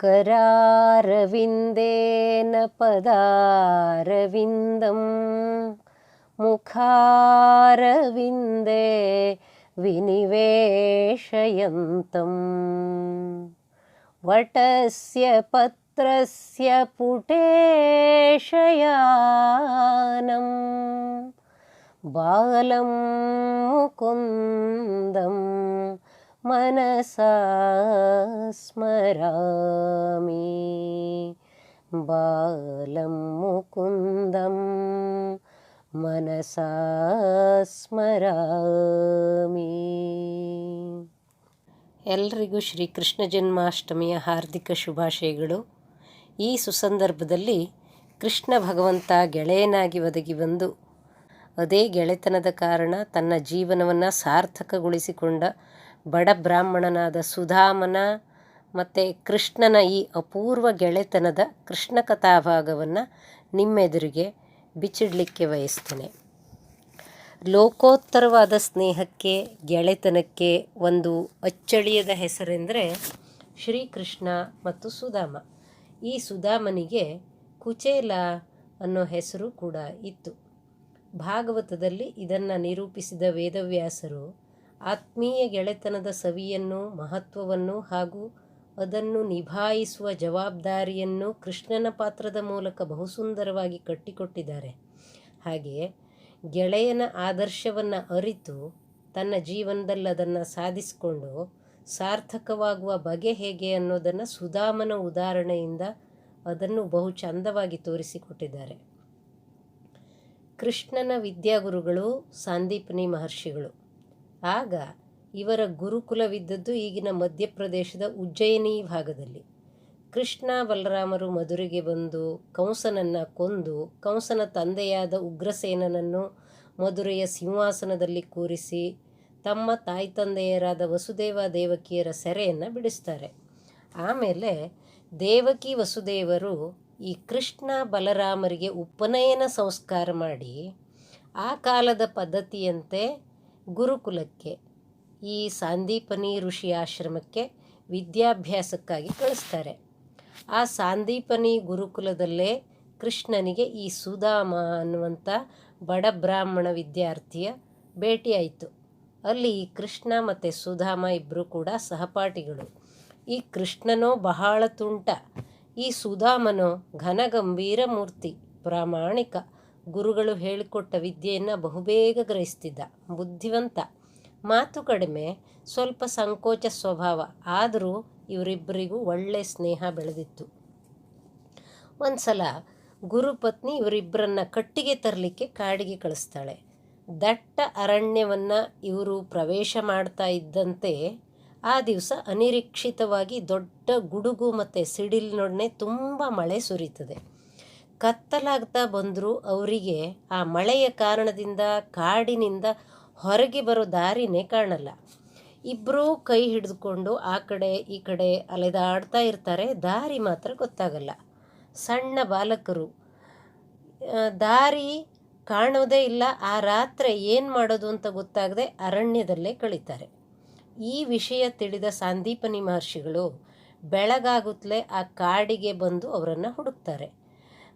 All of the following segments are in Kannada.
करारविन्देन पदारविन्दं मुखारविन्दे विनिवेशयन्तं वटस्य पत्रस्य पुटेशयानं बालं मुकुन्दं मनसा स्मरामि बालं मुकुन्दं मनसा ಸ್ಮರಾಮಿ. ಎಲ್ರಿಗೂ ಶ್ರೀಕೃಷ್ಣ ಜನ್ಮಾಷ್ಟಮಿಯ ಹಾರ್ದಿಕ ಶುಭಾಶಯಗಳು. ಈ ಸುಸಂದರ್ಭದಲ್ಲಿ ಕೃಷ್ಣ ಭಗವಂತ ಗೆಳೆಯನಾಗಿ ಒದಗಿ ಬಂದು ಅದೇ ಗೆಳೆತನದ ಕಾರಣ ತನ್ನ ಜೀವನವನ್ನು ಸಾರ್ಥಕಗೊಳಿಸಿಕೊಂಡ ಬಡ ಬ್ರಾಹ್ಮಣನಾದ ಸುಧಾಮನ ಮತ್ತು ಕೃಷ್ಣನ ಈ ಅಪೂರ್ವ ಗೆಳೆತನದ ಕೃಷ್ಣ ಕಥಾಭಾಗವನ್ನು ನಿಮ್ಮೆದುರಿಗೆ ಬಿಚ್ಚಿಡಲಿಕ್ಕೆ ಬಯಸ್ತೇನೆ. ಲೋಕೋತ್ತರವಾದ ಸ್ನೇಹಕ್ಕೆ, ಗೆಳೆತನಕ್ಕೆ ಒಂದು ಅಚ್ಚಳಿಯದ ಹೆಸರೆಂದರೆ ಶ್ರೀಕೃಷ್ಣ ಮತ್ತು ಸುಧಾಮ. ಈ ಸುಧಾಮನಿಗೆ ಕುಚೇಲ ಅನ್ನೋ ಹೆಸರು ಕೂಡ ಇತ್ತು. ಭಾಗವತದಲ್ಲಿ ಇದನ್ನು ನಿರೂಪಿಸಿದ ವೇದವ್ಯಾಸರು ಆತ್ಮೀಯ ಗೆಳೆತನದ ಸವಿಯನ್ನು, ಮಹತ್ವವನ್ನು ಹಾಗೂ ಅದನ್ನು ನಿಭಾಯಿಸುವ ಜವಾಬ್ದಾರಿಯನ್ನು ಕೃಷ್ಣನ ಪಾತ್ರದ ಮೂಲಕ ಬಹುಸುಂದರವಾಗಿ ಕಟ್ಟಿಕೊಟ್ಟಿದ್ದಾರೆ. ಹಾಗೆಯೇ ಗೆಳೆಯನ ಆದರ್ಶವನ್ನು ಅರಿತು ತನ್ನ ಜೀವನದಲ್ಲಿ ಅದನ್ನು ಸಾಧಿಸಿಕೊಂಡು ಸಾರ್ಥಕವಾಗುವ ಬಗೆ ಹೇಗೆ ಅನ್ನೋದನ್ನು ಸುಧಾಮನ ಉದಾಹರಣೆಯಿಂದ ಅದನ್ನು ಬಹು ಚಂದವಾಗಿ ತೋರಿಸಿಕೊಟ್ಟಿದ್ದಾರೆ. ಕೃಷ್ಣನ ವಿದ್ಯಾಗುರುಗಳು ಸಾಂದೀಪನಿ ಮಹರ್ಷಿಗಳು. ಆಗ ಇವರ ಗುರುಕುಲವಿದ್ದದ್ದು ಈಗಿನ ಮಧ್ಯಪ್ರದೇಶದ ಉಜ್ಜಯಿನಿ ಭಾಗದಲ್ಲಿ. ಕೃಷ್ಣ ಬಲರಾಮರು ಮಧುರೆಗೆ ಬಂದು ಕಂಸನನ್ನು ಕೊಂದು ಕಂಸನ ತಂದೆಯಾದ ಉಗ್ರಸೇನನನ್ನು ಮಧುರೆಯ ಸಿಂಹಾಸನದಲ್ಲಿ ಕೂರಿಸಿ ತಮ್ಮ ತಾಯಿ ತಂದೆಯರಾದ ವಸುದೇವ ದೇವಕಿಯರ ಸೆರೆಯನ್ನು ಬಿಡಿಸ್ತಾರೆ. ಆಮೇಲೆ ದೇವಕಿ ವಸುದೇವರು ಈ ಕೃಷ್ಣ ಬಲರಾಮರಿಗೆ ಉಪನಯನ ಸಂಸ್ಕಾರ ಮಾಡಿ ಆ ಕಾಲದ ಪದ್ಧತಿಯಂತೆ ಗುರುಕುಲಕ್ಕೆ, ಈ ಸಾಂದೀಪನಿ ಋಷಿ ಆಶ್ರಮಕ್ಕೆ ವಿದ್ಯಾಭ್ಯಾಸಕ್ಕಾಗಿ ಕಳಿಸ್ತಾರೆ. ಆ ಸಾಂದೀಪನಿ ಗುರುಕುಲದಲ್ಲೇ ಕೃಷ್ಣನಿಗೆ ಈ ಸುಧಾಮ ಅನ್ನುವಂಥ ಬಡ ಬ್ರಾಹ್ಮಣ ವಿದ್ಯಾರ್ಥಿಯ ಭೇಟಿಯಾಯಿತು. ಅಲ್ಲಿ ಕೃಷ್ಣ ಮತ್ತು ಸುಧಾಮ ಇಬ್ಬರು ಕೂಡ ಸಹಪಾಠಿಗಳು. ಈ ಕೃಷ್ಣನೋ ಬಹಳ ತುಂಟ, ಈ ಸುಧಾಮನೋ ಘನಗಂಭೀರ ಮೂರ್ತಿ, ಪ್ರಾಮಾಣಿಕ. ಗುರುಗಳು ಹೇಳಿಕೊಟ್ಟ ವಿದ್ಯೆಯನ್ನು ಬಹುಬೇಗ ಗ್ರಹಿಸ್ತಿದ್ದ, ಬುದ್ಧಿವಂತ, ಮಾತು ಕಡಿಮೆ, ಸ್ವಲ್ಪ ಸಂಕೋಚ ಸ್ವಭಾವ. ಆದರೂ ಇವರಿಬ್ಬರಿಗೂ ಒಳ್ಳೆಯ ಸ್ನೇಹ ಬೆಳೆದಿತ್ತು. ಒಂದು ಸಲ ಗುರುಪತ್ನಿ ಇವರಿಬ್ಬರನ್ನ ಕಟ್ಟಿಗೆ ತರಲಿಕ್ಕೆ ಕಾಡಿಗೆ ಕಳಿಸ್ತಾಳೆ. ದಟ್ಟ ಅರಣ್ಯವನ್ನು ಇವರು ಪ್ರವೇಶ ಮಾಡ್ತಾ ಇದ್ದಂತೆ ಆ ದಿವಸ ಅನಿರೀಕ್ಷಿತವಾಗಿ ದೊಡ್ಡ ಗುಡುಗು ಮತ್ತು ಸಿಡಿಲಿನೊಡನೆ ತುಂಬ ಮಳೆ ಸುರಿತದೆ. ಕತ್ತಲಾಗ್ತಾ ಬಂದರೂ ಅವರಿಗೆ ಆ ಮಳೆಯ ಕಾರಣದಿಂದ ಕಾಡಿನಿಂದ ಹೊರಗೆ ಬರೋ ದಾರಿನೇ ಕಾಣಲ್ಲ. ಇಬ್ಬರೂ ಕೈ ಹಿಡಿದುಕೊಂಡು ಆ ಕಡೆ ಈ ಕಡೆ ಅಲೆದಾಡ್ತಾ ಇರ್ತಾರೆ. ದಾರಿ ಮಾತ್ರ ಗೊತ್ತಾಗಲ್ಲ. ಸಣ್ಣ ಬಾಲಕರು, ದಾರಿ ಕಾಣೋದೇ ಇಲ್ಲ. ಆ ರಾತ್ರಿ ಏನು ಮಾಡೋದು ಅಂತ ಗೊತ್ತಾಗದೆ ಅರಣ್ಯದಲ್ಲೇ ಕಳೀತಾರೆ. ಈ ವಿಷಯ ತಿಳಿದ ಸಾಂದೀಪನಿ ಮಹರ್ಷಿಗಳು ಬೆಳಗಾಗುತ್ತಲೇ ಆ ಕಾಡಿಗೆ ಬಂದು ಅವರನ್ನು ಹುಡುಕ್ತಾರೆ.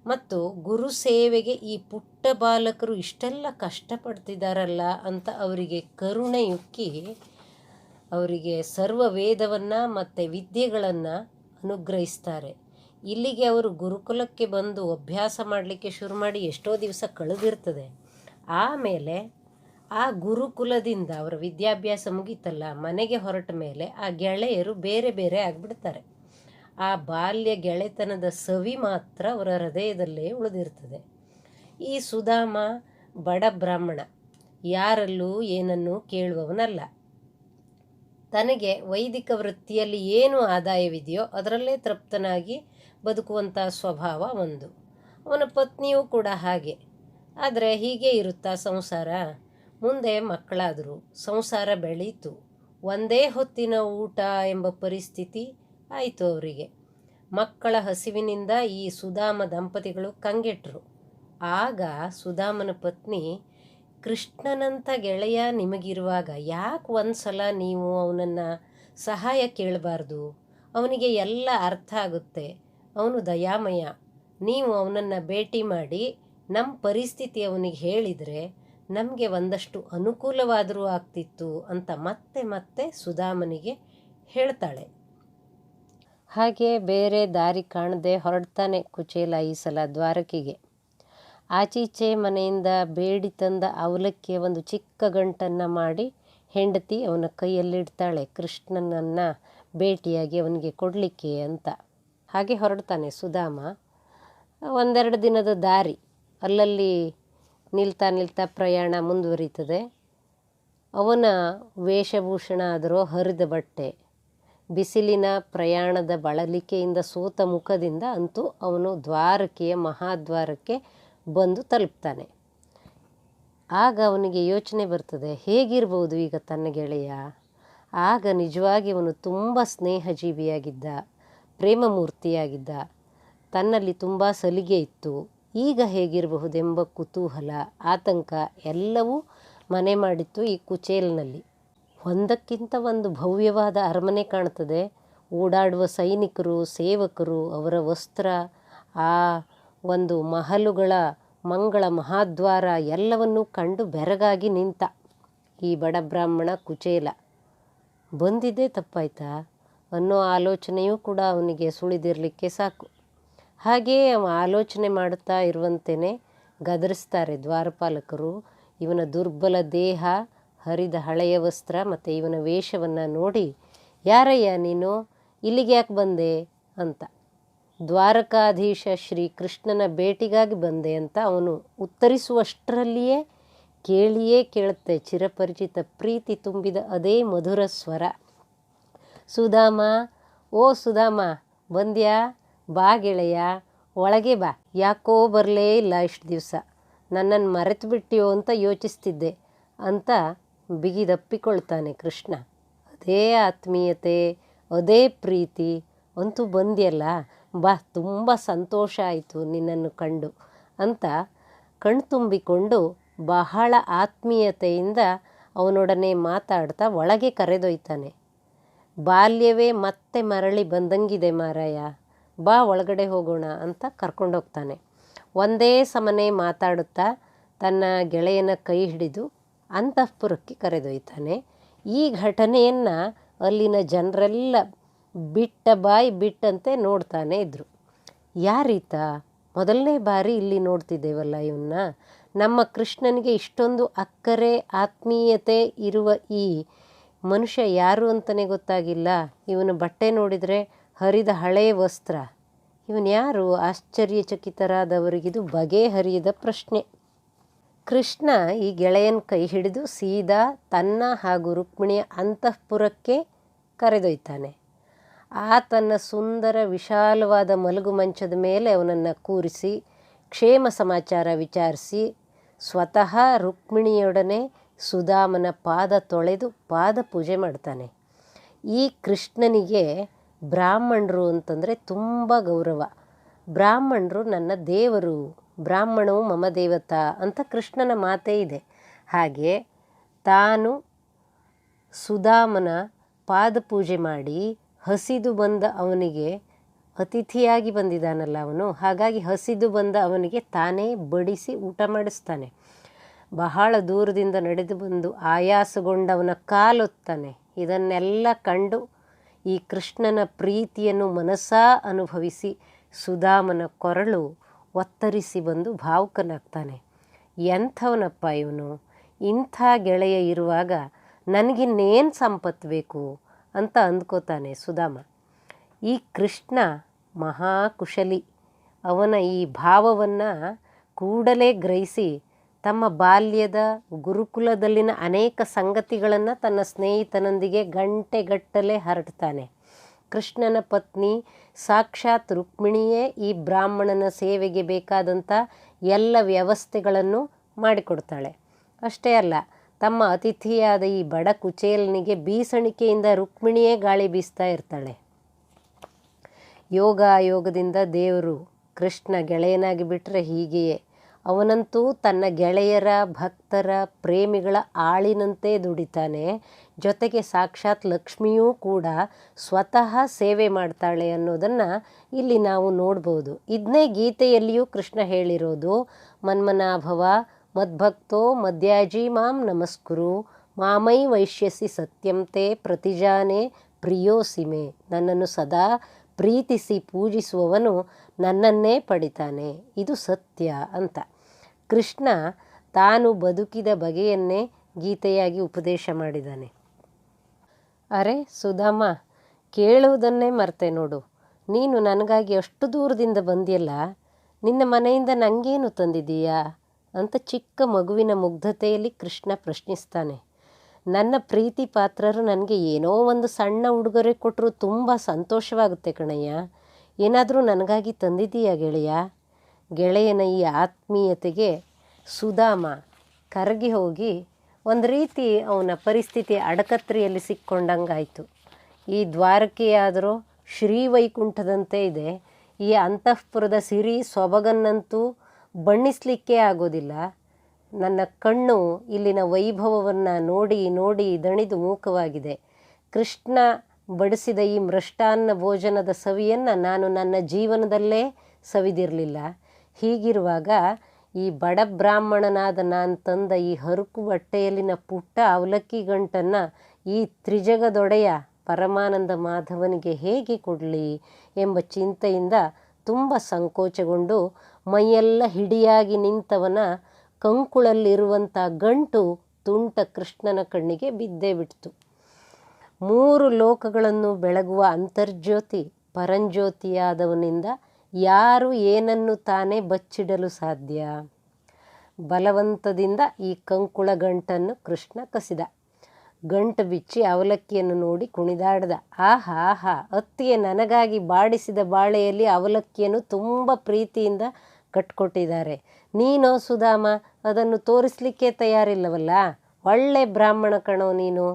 ಮತ್ತು ಗುರು ಸೇವೆಗೆ ಈ ಪುಟ್ಟ ಬಾಲಕರು ಇಷ್ಟೆಲ್ಲ ಕಷ್ಟಪಡ್ತಿದ್ದಾರಲ್ಲ ಅಂತ ಅವರಿಗೆ ಕರುಣೆಯುಕ್ಕಿ ಅವರಿಗೆ ಸರ್ವ ವೇದವನ್ನು ಮತ್ತು ವಿದ್ಯೆಗಳನ್ನು ಅನುಗ್ರಹಿಸ್ತಾರೆ. ಇಲ್ಲಿಗೆ ಅವರು ಗುರುಕುಲಕ್ಕೆ ಬಂದು ಅಭ್ಯಾಸ ಮಾಡಲಿಕ್ಕೆ ಶುರು ಮಾಡಿ ಎಷ್ಟೋ ದಿವಸ ಕಳೆದಿರ್ತದೆ. ಆಮೇಲೆ ಆ ಗುರುಕುಲದಿಂದ ಅವರ ವಿದ್ಯಾಭ್ಯಾಸ ಮುಗೀತಲ್ಲ, ಮನೆಗೆ ಹೊರಟ ಮೇಲೆ ಆ ಗೆಳೆಯರು ಬೇರೆ ಬೇರೆ ಆಗಿಬಿಡ್ತಾರೆ. ಆ ಬಾಲ್ಯ ಗೆಳೆತನದ ಸವಿ ಮಾತ್ರ ಅವರ ಹೃದಯದಲ್ಲೇ ಉಳಿದಿರ್ತದೆ. ಈ ಸುಧಾಮ ಬಡ ಬ್ರಾಹ್ಮಣ, ಯಾರಲ್ಲೂ ಏನನ್ನೂ ಕೇಳುವವನಲ್ಲ. ತನಗೆ ವೈದಿಕ ವೃತ್ತಿಯಲ್ಲಿ ಏನು ಆದಾಯವಿದೆಯೋ ಅದರಲ್ಲೇ ತೃಪ್ತನಾಗಿ ಬದುಕುವಂಥ ಸ್ವಭಾವ ಒಂದು. ಅವನ ಪತ್ನಿಯೂ ಕೂಡ ಹಾಗೆ. ಆದರೆ ಹೀಗೆ ಇರುತ್ತಾ ಸಂಸಾರ? ಮುಂದೆ ಮಕ್ಕಳಾದರು, ಸಂಸಾರ ಬೆಳೀತು. ಒಂದೇ ಹೊತ್ತಿನ ಊಟ ಎಂಬ ಪರಿಸ್ಥಿತಿ ಆಯಿತು ಅವರಿಗೆ. ಮಕ್ಕಳ ಹಸಿವಿನಿಂದ ಈ ಸುಧಾಮ ದಂಪತಿಗಳು ಕಂಗೆಟ್ಟರು. ಆಗ ಸುಧಾಮನ ಪತ್ನಿ, ಕೃಷ್ಣನಂಥ ಗೆಳೆಯ ನಿಮಗಿರುವಾಗ ಯಾಕೆ ಒಂದು ಸಲ ನೀವು ಅವನನ್ನು ಸಹಾಯ ಕೇಳಬಾರ್ದು? ಅವನಿಗೆ ಎಲ್ಲ ಅರ್ಥ ಆಗುತ್ತೆ. ಅವನು ದಯಾಮಯ. ನೀವು ಅವನನ್ನು ಭೇಟಿ ಮಾಡಿ ನಮ್ಮ ಪರಿಸ್ಥಿತಿ ಅವನಿಗೆ ಹೇಳಿದರೆ ನಮಗೆ ಒಂದಷ್ಟು ಅನುಕೂಲವಾದರೂ ಆಗ್ತಿತ್ತು ಅಂತ ಮತ್ತೆ ಮತ್ತೆ ಸುಧಾಮನಿಗೆ ಹೇಳ್ತಾಳೆ. ಹಾಗೆ ಬೇರೆ ದಾರಿ ಕಾಣದೆ ಹೊರಡ್ತಾನೆ ಕುಚೇಲ ಈ ಸಲ ದ್ವಾರಕೆಗೆ. ಆಚೀಚೆ ಮನೆಯಿಂದ ಬೇಡಿ ತಂದ ಅವಲಕ್ಕಿಯ ಒಂದು ಚಿಕ್ಕ ಗಂಟನ್ನು ಮಾಡಿ ಹೆಂಡತಿ ಅವನ ಕೈಯಲ್ಲಿಡ್ತಾಳೆ, ಕೃಷ್ಣನನ್ನು ಭೇಟಿಯಾಗಿ ಅವನಿಗೆ ಕೊಡಲಿಕ್ಕೆ ಅಂತ. ಹಾಗೆ ಹೊರಡ್ತಾನೆ ಸುಧಾಮ. ಒಂದೆರಡು ದಿನದ ದಾರಿ, ಅಲ್ಲಲ್ಲಿ ನಿಲ್ತಾ ನಿಲ್ತಾ ಪ್ರಯಾಣ ಮುಂದುವರಿತದೆ. ಅವನ ವೇಷಭೂಷಣ ಆದರೂ ಹರಿದ ಬಟ್ಟೆ. ಬಿಸಿಲಿನ ಪ್ರಯಾಣದ ಬಳಲಿಕೆಯಿಂದ ಸೋತ ಮುಖದಿಂದ ಅಂತೂ ಅವನು ದ್ವಾರಕೆಯ ಮಹಾದ್ವಾರಕ್ಕೆ ಬಂದು ತಲುಪ್ತಾನೆ. ಆಗ ಅವನಿಗೆ ಯೋಚನೆ ಬರ್ತದೆ, ಹೇಗಿರ್ಬೋದು ಈಗ ತನ್ನ ಗೆಳೆಯ. ಆಗ ನಿಜವಾಗಿ ಅವನು ತುಂಬ ಸ್ನೇಹಜೀವಿಯಾಗಿದ್ದ, ಪ್ರೇಮಮೂರ್ತಿಯಾಗಿದ್ದ, ತನ್ನಲ್ಲಿ ತುಂಬ ಸಲಿಗೆ ಇತ್ತು. ಈಗ ಹೇಗಿರಬಹುದೆಂಬ ಕುತೂಹಲ, ಆತಂಕ ಎಲ್ಲವೂ ಮನೆ ಮಾಡಿತ್ತು ಈ ಕುಚೇಲ್ನಲ್ಲಿ. ಒಂದಕ್ಕಿಂತ ಒಂದು ಭವ್ಯವಾದ ಅರಮನೆ ಕಾಣ್ತದೆ. ಓಡಾಡುವ ಸೈನಿಕರು, ಸೇವಕರು, ಅವರ ವಸ್ತ್ರ, ಆ ಒಂದು ಮಹಲುಗಳ ಮಂಗಳ ಮಹಾದ್ವಾರ ಎಲ್ಲವನ್ನೂ ಕಂಡು ಬೆರಗಾಗಿ ನಿಂತ ಈ ಬಡ ಬ್ರಾಹ್ಮಣ ಕುಚೇಲ. ಬಂದಿದ್ದೇ ತಪ್ಪಾಯ್ತಾ ಅನ್ನೋ ಆಲೋಚನೆಯೂ ಕೂಡ ಅವನಿಗೆ ಸುಳಿದಿರಲಿಕ್ಕೆ ಸಾಕು. ಹಾಗೆಯೇ ಅವ ಆಲೋಚನೆ ಮಾಡುತ್ತಾ ಇರುವಂತೆಯೇ ಗದರಿಸ್ತಾರೆ ದ್ವಾರಪಾಲಕರು. ಇವನ ದುರ್ಬಲ ದೇಹ, ಹರಿದ ಹಳೆಯ ವಸ್ತ್ರ ಮತ್ತು ಇವನ ವೇಷವನ್ನು ನೋಡಿ, ಯಾರಯ್ಯ ನೀನು, ಇಲ್ಲಿಗೆ ಯಾಕೆ ಬಂದೆ ಅಂತ. ದ್ವಾರಕಾಧೀಶ ಶ್ರೀ ಕೃಷ್ಣನ ಭೇಟಿಗಾಗಿ ಬಂದೆ ಅಂತ ಅವನು ಉತ್ತರಿಸುವಷ್ಟರಲ್ಲಿಯೇ ಕೇಳಿಯೇ ಕೇಳುತ್ತೆ ಚಿರಪರಿಚಿತ ಪ್ರೀತಿ ತುಂಬಿದ ಅದೇ ಮಧುರ ಸ್ವರ. ಸುಧಾಮ, ಓ ಸುಧಾಮ, ಬಂದ್ಯಾ? ಬಾ ಗೆಳೆಯ, ಒಳಗೆ ಬಾ. ಯಾಕೋ ಬರಲೇ ಇಲ್ಲ ಇಷ್ಟು ದಿವಸ, ನನ್ನನ್ನು ಮರೆತು ಬಿಟ್ಟಿಯೋ ಅಂತ ಯೋಚಿಸ್ತಿದ್ದೆ ಅಂತ ಬಿಗಿದಪ್ಪಿಕೊಳ್ತಾನೆ ಕೃಷ್ಣ. ಅದೇ ಆತ್ಮೀಯತೆ, ಅದೇ ಪ್ರೀತಿ, ಅಂತೂ ಬಂದ್ಯಲ್ಲ, ಬಾ, ತುಂಬ ಸಂತೋಷ ಆಯಿತು ನಿನ್ನನ್ನು ಕಂಡು ಅಂತ ಕಣ್ತುಂಬಿಕೊಂಡು ಬಹಳ ಆತ್ಮೀಯತೆಯಿಂದ ಅವನೊಡನೆ ಮಾತಾಡ್ತಾ ಒಳಗೆ ಕರೆದೊಯ್ತಾನೆ. ಬಾಲ್ಯವೇ ಮತ್ತೆ ಮರಳಿ ಬಂದಂಗಿದೆ ಮಾರಾಯ, ಬಾ ಒಳಗಡೆ ಹೋಗೋಣ ಅಂತ ಕರ್ಕೊಂಡೋಗ್ತಾನೆ. ಒಂದೇ ಸಮನೆ ಮಾತಾಡುತ್ತಾ ತನ್ನ ಗೆಳೆಯನ ಕೈ ಹಿಡಿದು ಅಂತಃಪುರಕ್ಕೆ ಕರೆದೊಯ್ತಾನೆ. ಈ ಘಟನೆಯನ್ನು ಅಲ್ಲಿನ ಜನರೆಲ್ಲ ಬಿಟ್ಟ ಬಾಯಿ ಬಿಟ್ಟಂತೆ ನೋಡ್ತಾನೆ ಇದ್ದರು. ಯಾರೀತ, ಮೊದಲನೇ ಬಾರಿ ಇಲ್ಲಿ ನೋಡ್ತಿದ್ದೇವಲ್ಲ ಇವನ್ನ, ನಮ್ಮ ಕೃಷ್ಣನಿಗೆ ಇಷ್ಟೊಂದು ಅಕ್ಕರೆ ಆತ್ಮೀಯತೆ ಇರುವ ಈ ಮನುಷ್ಯ ಯಾರು ಅಂತಲೇ ಗೊತ್ತಾಗಿಲ್ಲ. ಇವನ ಬಟ್ಟೆ ನೋಡಿದರೆ ಹರಿದ ಹಳೆಯ ವಸ್ತ್ರ, ಇವನು ಯಾರು? ಆಶ್ಚರ್ಯಚಕಿತರಾದವರಿಗಿದು ಬಗೆಹರಿಯದ ಪ್ರಶ್ನೆ. ಕೃಷ್ಣ ಈ ಗೆಳೆಯನ ಕೈ ಹಿಡಿದು ಸೀದಾ ತನ್ನ ಹಾಗೂ ರುಕ್ಮಿಣಿಯ ಅಂತಃಪುರಕ್ಕೆ ಕರೆದೊಯ್ತಾನೆ. ತನ್ನ ಸುಂದರ ವಿಶಾಲವಾದ ಮಲಗು ಮಂಚದ ಮೇಲೆ ಅವನನ್ನು ಕೂರಿಸಿ ಕ್ಷೇಮ ಸಮಾಚಾರ ವಿಚಾರಿಸಿ ಸ್ವತಃ ರುಕ್ಮಿಣಿಯೊಡನೆ ಸುಧಾಮನ ಪಾದ ತೊಳೆದು ಪಾದ ಪೂಜೆ ಮಾಡ್ತಾನೆ. ಈ ಕೃಷ್ಣನಿಗೆ ಬ್ರಾಹ್ಮಣರು ಅಂತಂದರೆ ತುಂಬ ಗೌರವ. ಬ್ರಾಹ್ಮಣರು ನನ್ನ ದೇವರು, ಬ್ರಾಹ್ಮಣವು ಮಮ ದೇವತಾ ಅಂತ ಕೃಷ್ಣನ ಮಾತೇ ಇದೆ. ಹಾಗೆ ತಾನು ಸುಧಾಮನ ಪಾದ ಪೂಜೆ ಮಾಡಿ ಹಸಿದು ಬಂದ ಅವನಿಗೆ, ಅತಿಥಿಯಾಗಿ ಬಂದಿದ್ದಾನಲ್ಲ ಅವನು, ಹಾಗಾಗಿ ಹಸಿದು ಬಂದ ಅವನಿಗೆ ತಾನೇ ಬಡಿಸಿ ಊಟ ಮಾಡಿಸ್ತಾನೆ. ಬಹಳ ದೂರದಿಂದ ನಡೆದು ಬಂದು ಆಯಾಸಗೊಂಡವನ ಕಾಲೊತ್ತಾನೆ. ಇದನ್ನೆಲ್ಲ ಕಂಡು ಈ ಕೃಷ್ಣನ ಪ್ರೀತಿಯನ್ನು ಮನಸಾ ಅನುಭವಿಸಿ ಸುಧಾಮನ ಕೊರಳು ಒತ್ತರಿಸಿ ಬಂದು ಭಾವುಕನಾಗ್ತಾನೆ. ಎಂಥವನಪ್ಪ ಇವನು, ಇಂಥ ಗೆಳೆಯ ಇರುವಾಗ ನನಗಿನ್ನೇನು ಸಂಪತ್ತು ಬೇಕು ಅಂತ ಅಂದ್ಕೋತಾನೆ ಸುಧಾಮ. ಈ ಕೃಷ್ಣ ಮಹಾಕುಶಲಿ. ಅವನ ಈ ಭಾವವನ್ನು ಕೂಡಲೇ ಗ್ರಹಿಸಿ ತಮ್ಮ ಬಾಲ್ಯದ ಗುರುಕುಲದಲ್ಲಿನ ಅನೇಕ ಸಂಗತಿಗಳನ್ನು ತನ್ನ ಸ್ನೇಹಿತನೊಂದಿಗೆ ಗಂಟೆಗಟ್ಟಲೆ ಹರಡ್ತಾನೆ. ಕೃಷ್ಣನ ಪತ್ನಿ ಸಾಕ್ಷಾತ್ ರುಕ್ಮಿಣಿಯೇ ಈ ಬ್ರಾಹ್ಮಣನ ಸೇವೆಗೆ ಬೇಕಾದಂಥ ಎಲ್ಲ ವ್ಯವಸ್ಥೆಗಳನ್ನು ಮಾಡಿಕೊಡ್ತಾಳೆ. ಅಷ್ಟೇ ಅಲ್ಲ, ತಮ್ಮ ಅತಿಥಿಯಾದ ಈ ಬಡ ಕುಚೇಲನಿಗೆ ಬೀಸಣಿಕೆಯಿಂದ ರುಕ್ಮಿಣಿಯೇ ಗಾಳಿ ಬೀಸ್ತಾ ಇರ್ತಾಳೆ. ಯೋಗದಿಂದ ದೇವರು ಕೃಷ್ಣ ಗೆಳೆಯನಾಗಿ ಬಿಟ್ಟರೆ ಹೀಗೆಯೇ ಅವನಂತೂ ತನ್ನ ಗೆಳೆಯರ, ಭಕ್ತರ, ಪ್ರೇಮಿಗಳ ಆಳಿನಂತೆ ದುಡಿತಾನೆ. ಜೊತೆಗೆ ಸಾಕ್ಷಾತ್ ಲಕ್ಷ್ಮಿಯೂ ಕೂಡ ಸ್ವತಃ ಸೇವೆ ಮಾಡ್ತಾಳೆ ಅನ್ನೋದನ್ನು ಇಲ್ಲಿ ನಾವು ನೋಡ್ಬೋದು. ಇದನ್ನೇ ಗೀತೆಯಲ್ಲಿಯೂ ಕೃಷ್ಣ ಹೇಳಿರೋದು, ಮನ್ಮನಾಭವ ಮದ್ಭಕ್ತೋ ಮದ್ಯಾಜಿ ಮಾಂ ನಮಸ್ಕುರು ಮಾಮೈ ವೈಶ್ಯಸಿ ಸತ್ಯಂತೆ ಪ್ರತಿಜಾನೆ ಪ್ರಿಯೋಸಿಮೆ. ನನ್ನನ್ನು ಸದಾ ಪ್ರೀತಿಸಿ ಪೂಜಿಸುವವನು ನನ್ನನ್ನೇ ಪಡಿತಾನೆ, ಇದು ಸತ್ಯ ಅಂತ ಕೃಷ್ಣ ತಾನು ಬದುಕಿದ ಬಗೆಯನ್ನೇ ಗೀತೆಯಾಗಿ ಉಪದೇಶ ಮಾಡಿದ್ದಾನೆ. ಅರೆ ಸುಧಾಮ, ಕೇಳುವುದನ್ನೇ ಮರ್ತೆ ನೋಡು. ನೀನು ನನಗಾಗಿ ಅಷ್ಟು ದೂರದಿಂದ ಬಂದಿಯಲ್ಲ, ನಿನ್ನ ಮನೆಯಿಂದ ನನಗೇನು ತಂದಿದ್ದೀಯಾ ಅಂತ ಚಿಕ್ಕ ಮಗುವಿನ ಮುಗ್ಧತೆಯಲ್ಲಿ ಕೃಷ್ಣ ಪ್ರಶ್ನಿಸ್ತಾನೆ. ನನ್ನ ಪ್ರೀತಿ ಪಾತ್ರರು ನನಗೆ ಏನೋ ಒಂದು ಸಣ್ಣ ಉಡುಗೊರೆ ಕೊಟ್ಟರು ತುಂಬ ಸಂತೋಷವಾಗುತ್ತೆ ಕಣಯ್ಯ. ಏನಾದರೂ ನನಗಾಗಿ ತಂದಿದ್ದೀಯಾ ಗೆಳೆಯ? ಗೆಳೆಯನ ಈ ಆತ್ಮೀಯತೆಗೆ ಸುಧಾಮ ಕರಗಿ ಹೋಗಿ ಒಂದು ರೀತಿ ಅವನ ಪರಿಸ್ಥಿತಿ ಅಡಕತ್ರಿಯಲ್ಲಿ ಸಿಕ್ಕೊಂಡಂಗಾಯಿತು. ಈ ದ್ವಾರಕೆಯಾದರೂ ಶ್ರೀವೈಕುಂಠದಂತೆ ಇದೆ. ಈ ಅಂತಃಪುರದ ಸಿರಿ ಸೊಬಗನ್ನಂತೂ ಬಣ್ಣಿಸಲಿಕ್ಕೇ ಆಗೋದಿಲ್ಲ. ನನ್ನ ಕಣ್ಣು ಇಲ್ಲಿನ ವೈಭವವನ್ನು ನೋಡಿ ನೋಡಿ ದಣಿದು ಮೂಕವಾಗಿದೆ. ಕೃಷ್ಣ ಬಡಿಸಿದ ಈ ಮೃಷ್ಟಾನ್ನ ಭೋಜನದ ಸವಿಯನ್ನು ನಾನು ನನ್ನ ಜೀವನದಲ್ಲೇ ಸವಿದಿರಲಿಲ್ಲ. ಹೀಗಿರುವಾಗ ಈ ಬಡ ಬ್ರಾಹ್ಮಣನಾದ ನಾನು ತಂದ ಈ ಹರುಕು ಬಟ್ಟೆಯಲ್ಲಿನ ಪುಟ್ಟ ಅವಲಕ್ಕಿ ಗಂಟನ್ನು ಈ ತ್ರಿಜಗದೊಡೆಯ ಪರಮಾನಂದ ಮಾಧವನಿಗೆ ಹೇಗೆ ಕೊಡಲಿ ಎಂಬ ಚಿಂತೆಯಿಂದ ತುಂಬ ಸಂಕೋಚಗೊಂಡು ಮೈಯೆಲ್ಲ ಹಿಡಿಯಾಗಿ ನಿಂತವನ ಕಂಕುಳಲ್ಲಿರುವಂಥ ಗಂಟು ತುಂಟ ಕೃಷ್ಣನ ಕಣ್ಣಿಗೆ ಬಿದ್ದೇ ಬಿಡ್ತು. 3 ಲೋಕಗಳನ್ನು ಬೆಳಗುವ ಅಂತರ್ಜ್ಯೋತಿ ಪರಂಜ್ಯೋತಿಯಾದವನಿಂದ ಯಾರು ಏನನ್ನು ತಾನೇ ಬಚ್ಚಿಡಲು ಸಾಧ್ಯ? ಬಲವಂತದಿಂದ ಈ ಕಂಕುಳ ಗಂಟನ್ನು ಕೃಷ್ಣ ಕಸಿದ. ಗಂಟು ಬಿಚ್ಚಿ ಅವಲಕ್ಕಿಯನ್ನು ನೋಡಿ ಕುಣಿದಾಡ್ದ. ಆಹಾ ಆಹಾ, ಅತ್ತಿಗೆ ನನಗಾಗಿ ಬಾಡಿಸಿದ ಬಾಳೆಯಲ್ಲಿ ಅವಲಕ್ಕಿಯನ್ನು ತುಂಬ ಪ್ರೀತಿಯಿಂದ ಕಟ್ಕೊಟ್ಟಿದ್ದಾರೆ. ನೀನೋ ಸುಧಾಮ ಅದನ್ನು ತೋರಿಸಲಿಕ್ಕೆ ತಯಾರಿಲ್ಲವಲ್ಲ. ಒಳ್ಳೆ ಬ್ರಾಹ್ಮಣ ಕಣೋ ನೀನು.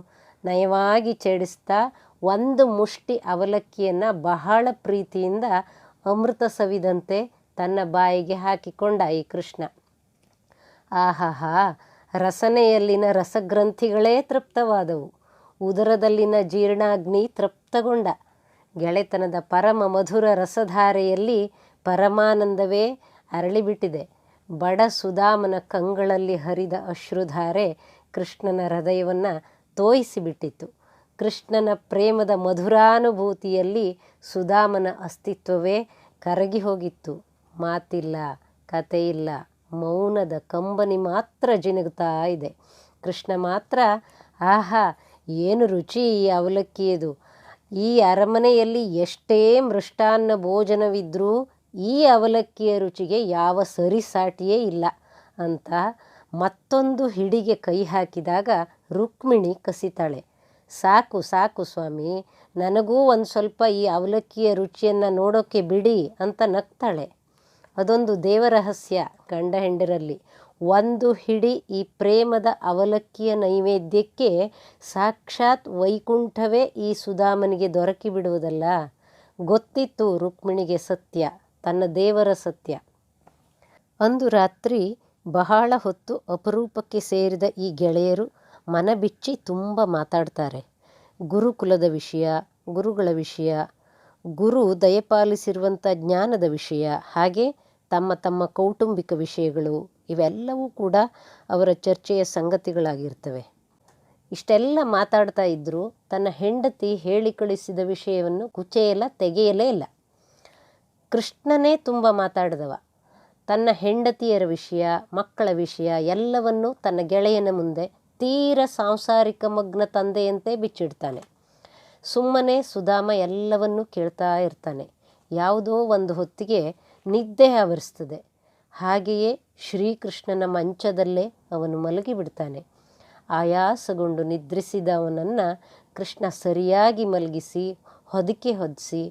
ನಯವಾಗಿ ಛೇಡಿಸ್ತಾ ಒಂದು ಮುಷ್ಟಿ ಅವಲಕ್ಕಿಯನ್ನು ಬಹಳ ಪ್ರೀತಿಯಿಂದ ಅಮೃತ ಸವಿದಂತೆ ತನ್ನ ಬಾಯಿಗೆ ಹಾಕಿಕೊಂಡ ಈ ಕೃಷ್ಣ. ಆಹಾಹಾ, ರಸನೆಯಲ್ಲಿನ ರಸಗ್ರಂಥಿಗಳೇ ತೃಪ್ತವಾದವು. ಉದರದಲ್ಲಿನ ಜೀರ್ಣಾಗ್ನಿ ತೃಪ್ತಗೊಂಡ. ಗೆಳೆತನದ ಪರಮ ಮಧುರ ರಸಧಾರೆಯಲ್ಲಿ ಪರಮಾನಂದವೇ ಅರಳಿಬಿಟ್ಟಿದೆ. ಬಡ ಸುಧಾಮನ ಕಂಗಳಲ್ಲಿ ಹರಿದ ಅಶ್ರುಧಾರೆ ಕೃಷ್ಣನ ಹೃದಯವನ್ನು ತೋಯಿಸಿಬಿಟ್ಟಿತ್ತು. ಕೃಷ್ಣನ ಪ್ರೇಮದ ಮಧುರಾನುಭೂತಿಯಲ್ಲಿ ಸುಧಾಮನ ಅಸ್ತಿತ್ವವೇ ಕರಗಿ ಹೋಗಿತ್ತು. ಮಾತಿಲ್ಲ, ಕಥೆಯಿಲ್ಲ, ಮೌನದ ಕಂಬನಿ ಮಾತ್ರ ಜಿನುಗ್ತಾ ಇದೆ. ಕೃಷ್ಣ ಮಾತ್ರ ಆಹಾ ಏನು ರುಚಿ ಈ ಅವಲಕ್ಕಿಯದು. ಈ ಅರಮನೆಯಲ್ಲಿ ಎಷ್ಟೇ ಮೃಷ್ಟಾನ್ನ ಭೋಜನವಿದ್ದರೂ ಈ ಅವಲಕ್ಕಿಯ ರುಚಿಗೆ ಯಾವ ಸರಿಸಾಟಿಯೇ ಇಲ್ಲ ಅಂತ ಮತ್ತೊಂದು ಹಿಡಿಗೆ ಕೈ ಹಾಕಿದಾಗ ರುಕ್ಮಿಣಿ ಕಸಿತಾಳೆ. ಸಾಕು ಸಾಕು ಸ್ವಾಮಿ, ನನಗೂ ಒಂದು ಸ್ವಲ್ಪ ಈ ಅವಲಕ್ಕಿಯ ರುಚಿಯನ್ನು ನೋಡೋಕ್ಕೆ ಬಿಡಿ ಅಂತ ನಗ್ತಾಳೆ. ಅದೊಂದು ದೇವರಹಸ್ಯ ಗಂಡ ಹೆಂಡರಲ್ಲಿ. ಒಂದು ಹಿಡಿ ಈ ಪ್ರೇಮದ ಅವಲಕ್ಕಿಯ ನೈವೇದ್ಯಕ್ಕೆ ಸಾಕ್ಷಾತ್ ವೈಕುಂಠವೇ ಈ ಸುಧಾಮನಿಗೆ ದೊರಕಿ ಬಿಡುವುದಲ್ಲ. ಗೊತ್ತಿತ್ತು ರುಕ್ಮಿಣಿಗೆ ಸತ್ಯ, ತನ್ನ ದೇವರ ಸತ್ಯ. ಅಂದು ರಾತ್ರಿ ಬಹಳ ಹೊತ್ತು ಅಪರೂಪಕ್ಕೆ ಸೇರಿದ ಈ ಗೆಳೆಯರು ಮನಬಿಚ್ಚಿ ತುಂಬ ಮಾತಾಡ್ತಾರೆ. ಗುರುಕುಲದ ವಿಷಯ, ಗುರುಗಳ ವಿಷಯ, ಗುರು ದಯಪಾಲಿಸಿರುವಂಥ ಜ್ಞಾನದ ವಿಷಯ, ಹಾಗೆ ತಮ್ಮ ತಮ್ಮ ಕೌಟುಂಬಿಕ ವಿಷಯಗಳು, ಇವೆಲ್ಲವೂ ಕೂಡ ಅವರ ಚರ್ಚೆಯ ಸಂಗತಿಗಳಾಗಿರ್ತವೆ. ಇಷ್ಟೆಲ್ಲ ಮಾತಾಡ್ತಾ ಇದ್ದರೂ ತನ್ನ ಹೆಂಡತಿ ಹೇಳಿ ಕಳಿಸಿದ ವಿಷಯವನ್ನು ಕುಚೆಯಲ್ಲ, ತೆಗೆಯಲೇ ಇಲ್ಲ. ಕೃಷ್ಣನೇ ತುಂಬ ಮಾತಾಡಿದವ. ತನ್ನ ಹೆಂಡತಿಯರ ವಿಷಯ, ಮಕ್ಕಳ ವಿಷಯ ಎಲ್ಲವನ್ನೂ ತನ್ನ ಗೆಳೆಯನ ಮುಂದೆ ತೀರ ಸಾಂಸಾರಿಕ ಮಗ್ನ ತಂದೆಯಂತೆ ಬಿಚ್ಚಿಡ್ತಾನೆ. ಸುಮ್ಮನೆ ಸುಧಾಮ ಎಲ್ಲವನ್ನೂ ಕೇಳ್ತಾ ಇರ್ತಾನೆ. ಯಾವುದೋ ಒಂದು ಹೊತ್ತಿಗೆ ನಿದ್ದೆ ಆವರಿಸ್ತದೆ. ಹಾಗೆಯೇ ಶ್ರೀಕೃಷ್ಣನ ಮಂಚದಲ್ಲೇ ಅವನು ಮಲಗಿಬಿಡ್ತಾನೆ. ಆಯಾಸಗೊಂಡು ನಿದ್ರಿಸಿದ ಅವನನ್ನು ಕೃಷ್ಣ ಸರಿಯಾಗಿ ಮಲಗಿಸಿ ಹೊದಿಕೆ ಹೊದಿಸಿ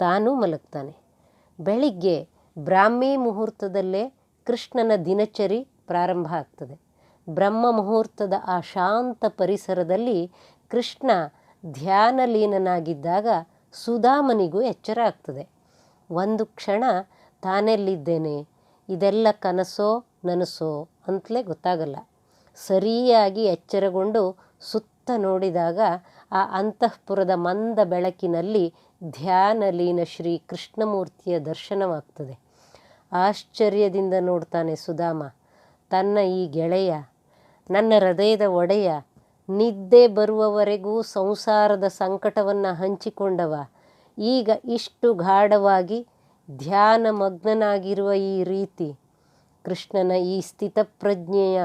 ತಾನೂ ಮಲಗ್ತಾನೆ. ಬೆಳಿಗ್ಗೆ ಬ್ರಾಹ್ಮಿ ಮುಹೂರ್ತದಲ್ಲೇ ಕೃಷ್ಣನ ದಿನಚರಿ ಪ್ರಾರಂಭ ಆಗ್ತದೆ. ಬ್ರಹ್ಮ ಮುಹೂರ್ತದ ಆ ಶಾಂತ ಪರಿಸರದಲ್ಲಿ ಕೃಷ್ಣ ಧ್ಯಾನಲೀನನಾಗಿದ್ದಾಗ ಸುಧಾಮನಿಗೂ ಎಚ್ಚರ ಆಗ್ತದೆ. ಒಂದು ಕ್ಷಣ ತಾನೆಲ್ಲಿದ್ದೇನೆ, ಇದೆಲ್ಲ ಕನಸೋ ನನಸೋ ಅಂತಲೇ ಗೊತ್ತಾಗಲ್ಲ. ಸರಿಯಾಗಿ ಎಚ್ಚರಗೊಂಡು ಸುತ್ತ ನೋಡಿದಾಗ ಆ ಅಂತಃಪುರದ ಮಂದ ಬೆಳಕಿನಲ್ಲಿ ಧ್ಯಾನಲೀನ ಶ್ರೀ ಕೃಷ್ಣಮೂರ್ತಿಯ ದರ್ಶನವಾಗ್ತದೆ. ಆಶ್ಚರ್ಯದಿಂದ ನೋಡ್ತಾನೆ ಸುಧಾಮ. ತನ್ನ ಈ ಗೆಳೆಯ, ನನ್ನ ಹೃದಯದ ಒಡೆಯ, ನಿದ್ದೆ ಬರುವವರೆಗೂ ಸಂಸಾರದ ಸಂಕಟವನ್ನು ಹಂಚಿಕೊಂಡವ, ಈಗ ಇಷ್ಟು ಗಾಢವಾಗಿ ಧ್ಯಾನಮಗ್ನನಾಗಿರುವ ಈ ರೀತಿ ಕೃಷ್ಣನ ಈ ಸ್ಥಿತಪ್ರಜ್ಞೆಯ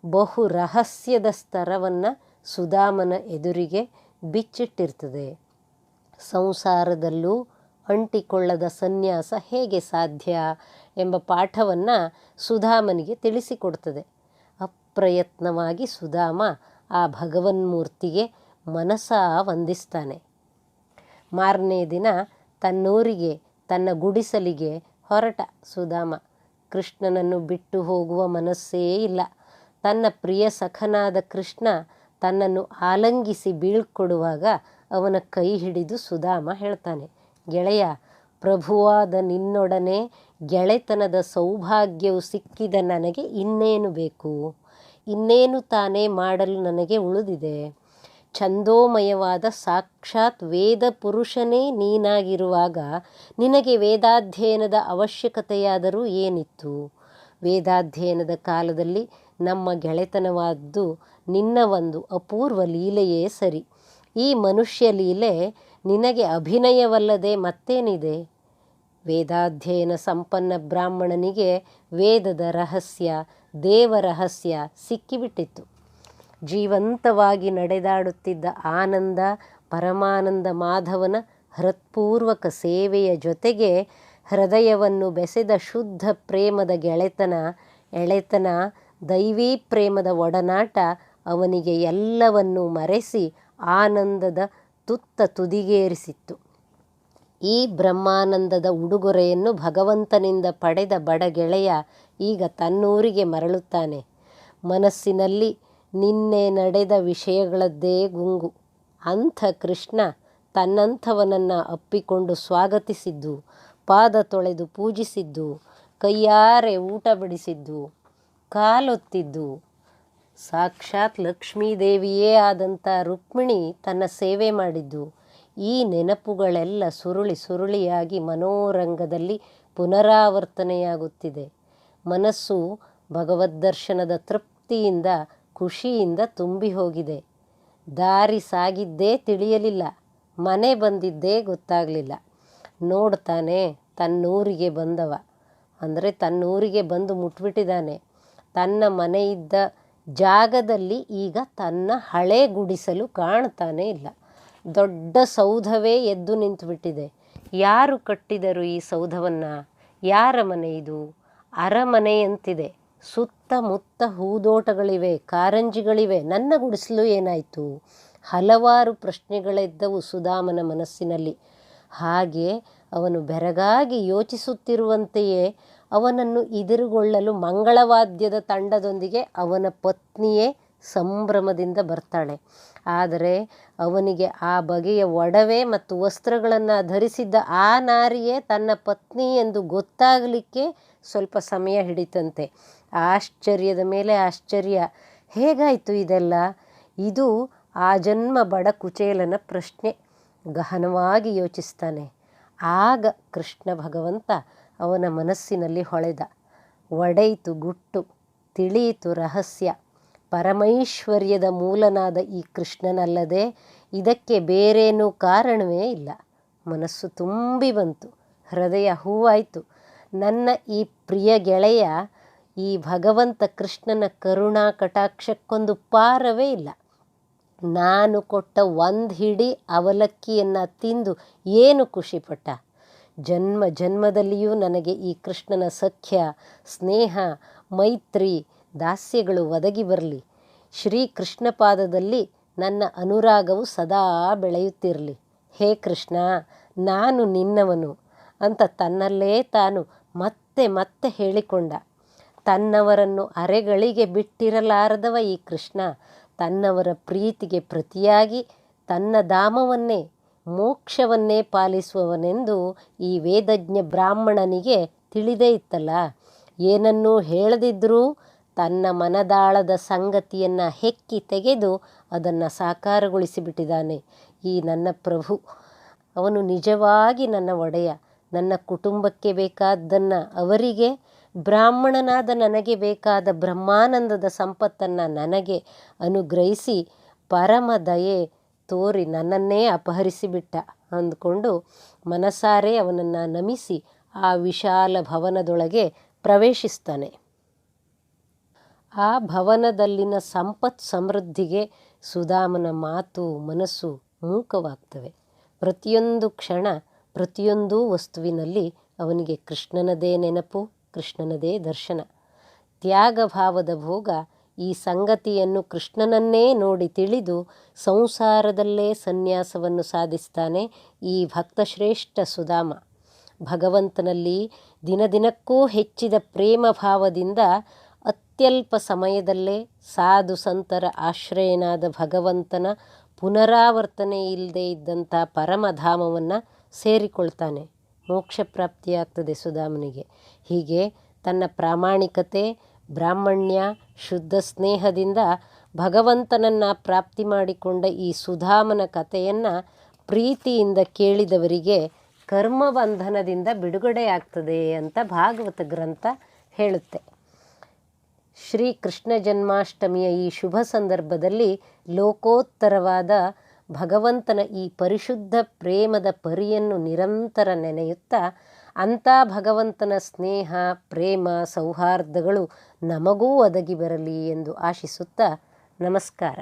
ಬಹು ರಹಸ್ಯದ ಸ್ತರವನ್ನು ಸುಧಾಮನ ಎದುರಿಗೆ ಬಿಚ್ಚಿಟ್ಟಿರ್ತದೆ. ಸಂಸಾರದಲ್ಲೂ ಅಂಟಿಕೊಳ್ಳದ ಸನ್ಯಾಸ ಹೇಗೆ ಸಾಧ್ಯ ಎಂಬ ಪಾಠವನ್ನು ಸುಧಾಮನಿಗೆ ತಿಳಿಸಿಕೊಡ್ತದೆ. ಅಪ್ರಯತ್ನವಾಗಿ ಸುಧಾಮ ಆ ಭಗವನ್ಮೂರ್ತಿಗೆ ಮನಸಾ ವಂದಿಸ್ತಾನೆ. ಮಾರನೇ ದಿನ ತನ್ನೂರಿಗೆ, ತನ್ನ ಗುಡಿಸಲಿಗೆ ಹೊರಟ ಸುಧಾಮ. ಕೃಷ್ಣನನ್ನು ಬಿಟ್ಟು ಹೋಗುವ ಮನಸ್ಸೇ ಇಲ್ಲ. ತನ್ನ ಪ್ರಿಯ ಸಖನಾದ ಕೃಷ್ಣ ತನ್ನನ್ನು ಆಲಂಗಿಸಿ ಬೀಳ್ಕೊಡುವಾಗ ಅವನ ಕೈ ಹಿಡಿದು ಸುಧಾಮ ಹೇಳ್ತಾನೆ, ಗೆಳೆಯ, ಪ್ರಭುವಾದ ನಿನ್ನೊಡನೆ ಗೆಳೆತನದ ಸೌಭಾಗ್ಯವು ಸಿಕ್ಕಿದ ನನಗೆ ಇನ್ನೇನು ಬೇಕು? ಇನ್ನೇನು ತಾನೇ ಮಾಡಲು ನನಗೆ ಉಳಿದಿದೆ? ಛಂದೋಮಯವಾದ ಸಾಕ್ಷಾತ್ ವೇದ ಪುರುಷನೇ ನೀನಾಗಿರುವಾಗ ನಿನಗೆ ವೇದಾಧ್ಯಯನದ ಅವಶ್ಯಕತೆಯಾದರೂ ಏನಿತ್ತು? ವೇದಾಧ್ಯಯನದ ಕಾಲದಲ್ಲಿ ನಮ್ಮ ಗೆಳೆತನವಾದ್ದು ನಿನ್ನ ಒಂದು ಅಪೂರ್ವ ಲೀಲೆಯೇ ಸರಿ. ಈ ಮನುಷ್ಯ ಲೀಲೆ ನಿನಗೆ ಅಭಿನಯವಲ್ಲದೆ ಮತ್ತೇನಿದೆ? ವೇದಾಧ್ಯಯನ ಸಂಪನ್ನ ಬ್ರಾಹ್ಮಣನಿಗೆ ವೇದದ ರಹಸ್ಯ, ದೇವ ರಹಸ್ಯ ಸಿಕ್ಕಿಬಿಟ್ಟಿತ್ತು. ಜೀವಂತವಾಗಿ ನಡೆದಾಡುತ್ತಿದ್ದ ಆನಂದ ಪರಮಾನಂದ ಮಾಧವನ ಹೃತ್ಪೂರ್ವಕ ಸೇವೆಯ ಜೊತೆಗೆ ಹೃದಯವನ್ನು ಬೆಸೆದ ಶುದ್ಧ ಪ್ರೇಮದ ಎಳೆತನ, ದೈವೀ ಪ್ರೇಮದ ಒಡನಾಟ ಅವನಿಗೆ ಎಲ್ಲವನ್ನೂ ಮರೆಸಿ ಆನಂದದ ತುತ್ತ ತುದಿಗೇರಿಸಿತ್ತು. ಈ ಬ್ರಹ್ಮಾನಂದದ ಉಡುಗೊರೆಯನ್ನು ಭಗವಂತನಿಂದ ಪಡೆದ ಬಡಗೆಳೆಯ ಈಗ ತನ್ನೂರಿಗೆ ಮರಳುತ್ತಾನೆ. ಮನಸ್ಸಿನಲ್ಲಿ ನಿನ್ನೆ ನಡೆದ ವಿಷಯಗಳದ್ದೇ ಗುಂಗು. ಅಂಥ ಕೃಷ್ಣ ತನ್ನಂಥವನನ್ನು ಅಪ್ಪಿಕೊಂಡು ಸ್ವಾಗತಿಸಿದ್ದು, ಪಾದ ತೊಳೆದು ಪೂಜಿಸಿದ್ದು, ಕೈಯಾರೆ ಊಟ ಬಡಿಸಿದ್ದು, ಕಾಲೊತ್ತಿದ್ದು, ಸಾಕ್ಷಾತ್ ಲಕ್ಷ್ಮೀದೇವಿಯೇ ಆದಂಥ ರುಕ್ಮಿಣಿ ತನ್ನ ಸೇವೆ ಮಾಡಿದ್ದು, ಈ ನೆನಪುಗಳೆಲ್ಲ ಸುರುಳಿಯಾಗಿ ಮನೋರಂಗದಲ್ಲಿ ಪುನರಾವರ್ತನೆಯಾಗುತ್ತಿದೆ. ಮನಸ್ಸು ಭಗವದ್ದರ್ಶನದ ತೃಪ್ತಿಯಿಂದ, ಖುಷಿಯಿಂದ ತುಂಬಿ ಹೋಗಿದೆ. ದಾರಿ ಸಾಗಿದ್ದೇ ತಿಳಿಯಲಿಲ್ಲ, ಮನೆ ಬಂದಿದ್ದೇ ಗೊತ್ತಾಗಲಿಲ್ಲ. ನೋಡ್ತಾನೆ, ತನ್ನೂರಿಗೆ ಬಂದವ, ಅಂದರೆ ತನ್ನೂರಿಗೆ ಬಂದು ಮುಟ್ಬಿಟ್ಟಿದ್ದಾನೆ. ತನ್ನ ಮನೆ ಇದ್ದ ಜಾಗದಲ್ಲಿ ಈಗ ತನ್ನ ಹಳೆ ಗುಡಿಸಲು ಕಾಣ್ತಾನೆ ಇಲ್ಲ. ದೊಡ್ಡ ಸೌಧವೇ ಎದ್ದು ನಿಂತುಬಿಟ್ಟಿದೆ. ಯಾರು ಕಟ್ಟಿದರು ಈ ಸೌಧವನ್ನು? ಯಾರ ಮನೆ ಇದು? ಅರಮನೆಯಂತಿದೆ. ಸುತ್ತಮುತ್ತ ಹೂದೋಟಗಳಿವೆ, ಕಾರಂಜಿಗಳಿವೆ. ನನ್ನ ಗುಡಿಸಲು ಏನಾಯಿತು? ಹಲವಾರು ಪ್ರಶ್ನೆಗಳೆದ್ದವು ಸುಧಾಮನ ಮನಸ್ಸಿನಲ್ಲಿ. ಹಾಗೆ ಅವನು ಬೆರಗಾಗಿ ಯೋಚಿಸುತ್ತಿರುವಂತೆಯೇ ಅವನನ್ನು ಎದುರುಗೊಳ್ಳಲು ಮಂಗಳವಾದ್ಯದ ತಂಡದೊಂದಿಗೆ ಅವನ ಪತ್ನಿಯೇ ಸಂಭ್ರಮದಿಂದ ಬರ್ತಾಳೆ. ಆದರೆ ಅವನಿಗೆ ಆ ಬಗೆಯ ಒಡವೆ ಮತ್ತು ವಸ್ತ್ರಗಳನ್ನು ಧರಿಸಿದ್ದ ಆ ನಾರಿಯೇ ತನ್ನ ಪತ್ನಿ ಎಂದು ಗೊತ್ತಾಗಲಿಕ್ಕೆ ಸ್ವಲ್ಪ ಸಮಯ ಹಿಡಿತಂತೆ. ಆಶ್ಚರ್ಯದ ಮೇಲೆ ಆಶ್ಚರ್ಯ. ಹೇಗಾಯಿತು ಇದೆಲ್ಲ? ಇದು ಆ ಜನ್ಮ ಬಡ ಕುಚೇಲನ ಪ್ರಶ್ನೆ. ಗಹನವಾಗಿ ಯೋಚಿಸ್ತಾನೆ. ಆಗ ಕೃಷ್ಣ ಭಗವಂತ ಅವನ ಮನಸ್ಸಿನಲ್ಲಿ ಹೊಳೆದ. ಒಡೆಯಿತು ಗುಟ್ಟು, ತಿಳಿಯಿತು ರಹಸ್ಯ. ಪರಮೈಶ್ವರ್ಯದ ಮೂಲನಾದ ಈ ಕೃಷ್ಣನಲ್ಲದೆ ಇದಕ್ಕೆ ಬೇರೇನೂ ಕಾರಣವೇ ಇಲ್ಲ. ಮನಸ್ಸು ತುಂಬಿ ಬಂತು, ಹೃದಯ ಹೂವಾಯಿತು. ನನ್ನ ಈ ಪ್ರಿಯ ಗೆಳೆಯ, ಈ ಭಗವಂತ ಕೃಷ್ಣನ ಕರುಣಾ ಕಟಾಕ್ಷಕ್ಕೊಂದು ಪಾರವೇ ಇಲ್ಲ. ನಾನು ಕೊಟ್ಟ ಒಂದು ಹಿಡಿ ಅವಲಕ್ಕಿಯನ್ನು ತಿಂದು ಏನು ಖುಷಿಪಟ್ಟ. ಜನ್ಮ ಜನ್ಮದಲ್ಲಿಯೂ ನನಗೆ ಈ ಕೃಷ್ಣನ ಸಖ್ಯ, ಸ್ನೇಹ, ಮೈತ್ರಿ, ದಾಸ್ಯಗಳು ಒದಗಿ ಬರಲಿ. ಶ್ರೀ ಕೃಷ್ಣ ಪಾದದಲ್ಲಿ ನನ್ನ ಅನುರಾಗವು ಸದಾ ಬೆಳೆಯುತ್ತಿರಲಿ. ಹೇ ಕೃಷ್ಣ, ನಾನು ನಿನ್ನವನು ಅಂತ ತನ್ನಲ್ಲೇ ತಾನು ಮತ್ತೆ ಮತ್ತೆ ಹೇಳಿಕೊಂಡ. ತನ್ನವರನ್ನು ಅರೆಗಳಿಗೆ ಬಿಟ್ಟಿರಲಾರದವ ಈ ಕೃಷ್ಣ ತನ್ನವರ ಪ್ರೀತಿಗೆ ಪ್ರತಿಯಾಗಿ ತನ್ನ ಧಾಮವನ್ನೇ, ಮೋಕ್ಷವನ್ನೇ ಪಾಲಿಸುವವನೆಂದು ಈ ವೇದಜ್ಞ ಬ್ರಾಹ್ಮಣನಿಗೆ ತಿಳಿದೇ ಇತ್ತಲ್ಲ. ಏನನ್ನೂ ಹೇಳದಿದ್ದರೂ ತನ್ನ ಮನದಾಳದ ಸಂಗತಿಯನ್ನು ಹೆಕ್ಕಿ ತೆಗೆದು ಅದನ್ನು ಸಾಕಾರಗೊಳಿಸಿಬಿಟ್ಟಿದ್ದಾನೆ ಈ ನನ್ನ ಪ್ರಭು. ಅವನು ನಿಜವಾಗಿ ನನ್ನ ಒಡೆಯ. ನನ್ನ ಕುಟುಂಬಕ್ಕೆ ಬೇಕಾದ್ದನ್ನು ಅವರಿಗೆ, ಬ್ರಾಹ್ಮಣನಾದ ನನಗೆ ಬೇಕಾದ ಬ್ರಹ್ಮಾನಂದದ ಸಂಪತ್ತನ್ನು ನನಗೆ ಅನುಗ್ರಹಿಸಿ ಪರಮ ದಯೆ ತೋರಿ ನನ್ನನ್ನೇ ಅಪಹರಿಸಿಬಿಟ್ಟ ಅಂದ್ಕೊಂಡು ಮನಸಾರೆ ಅವನನ್ನು ನಮಿಸಿ ಆ ವಿಶಾಲ ಭವನದೊಳಗೆ ಪ್ರವೇಶಿಸ್ತಾನೆ. ಆ ಭವನದಲ್ಲಿನ ಸಂಪತ್ ಸಮೃದ್ಧಿಗೆ ಸುಧಾಮನ ಮಾತು ಮನಸ್ಸು ಮೂಕವಾಗ್ತವೆ. ಪ್ರತಿಯೊಂದು ಕ್ಷಣ ಪ್ರತಿಯೊಂದು ವಸ್ತುವಿನಲ್ಲಿ ಅವನಿಗೆ ಕೃಷ್ಣನದೇ ನೆನಪು, ಕೃಷ್ಣನದೇ ದರ್ಶನ. ತ್ಯಾಗಭಾವದ ಭೋಗ ಈ ಸಂಗತಿಯನ್ನು ಕೃಷ್ಣನನ್ನೇ ನೋಡಿ ತಿಳಿದು ಸಂಸಾರದಲ್ಲೇ ಸನ್ಯಾಸವನ್ನು ಸಾಧಿಸ್ತಾನೆ ಈ ಭಕ್ತಶ್ರೇಷ್ಠ ಸುಧಾಮ. ಭಗವಂತನಲ್ಲಿ ದಿನದಿನಕ್ಕೂ ಹೆಚ್ಚಿದ ಪ್ರೇಮ ಭಾವದಿಂದ ಅತ್ಯಲ್ಪ ಸಮಯದಲ್ಲೇ ಸಾಧು ಸಂತರ ಆಶ್ರಯನಾದ ಭಗವಂತನ ಪುನರಾವರ್ತನೆ ಇಲ್ಲದೆ ಇದ್ದಂಥ ಪರಮಧಾಮವನ್ನು ಸೇರಿಕೊಳ್ತಾನೆ. ಮೋಕ್ಷ ಪ್ರಾಪ್ತಿಯಾಗ್ತದೆ ಸುಧಾಮನಿಗೆ. ಹೀಗೆ ತನ್ನ ಪ್ರಾಮಾಣಿಕತೆ, ಬ್ರಾಹ್ಮಣ್ಯ, ಶುದ್ಧ ಸ್ನೇಹದಿಂದ ಭಗವಂತನನ್ನು ಪ್ರಾಪ್ತಿ ಮಾಡಿಕೊಂಡ ಈ ಸುಧಾಮನ ಕಥೆಯನ್ನು ಪ್ರೀತಿಯಿಂದ ಕೇಳಿದವರಿಗೆ ಕರ್ಮಬಂಧನದಿಂದ ಬಿಡುಗಡೆಯಾಗ್ತದೆ ಅಂತ ಭಾಗವತ ಗ್ರಂಥ ಹೇಳುತ್ತೆ. ಶ್ರೀ ಕೃಷ್ಣ ಜನ್ಮಾಷ್ಟಮಿಯ ಈ ಶುಭ ಸಂದರ್ಭದಲ್ಲಿ ಲೋಕೋತ್ತರವಾದ ಭಗವಂತನ ಈ ಪರಿಶುದ್ಧ ಪ್ರೇಮದ ಪರಿಯನ್ನು ನಿರಂತರ ನೆನೆಯುತ್ತಾ ಅಂಥ ಭಗವಂತನ ಸ್ನೇಹ, ಪ್ರೇಮ, ಸೌಹಾರ್ದಗಳು ನಮಗೂ ಒದಗಿ ಬರಲಿ ಎಂದು ಆಶಿಸುತ್ತಾ ನಮಸ್ಕಾರ.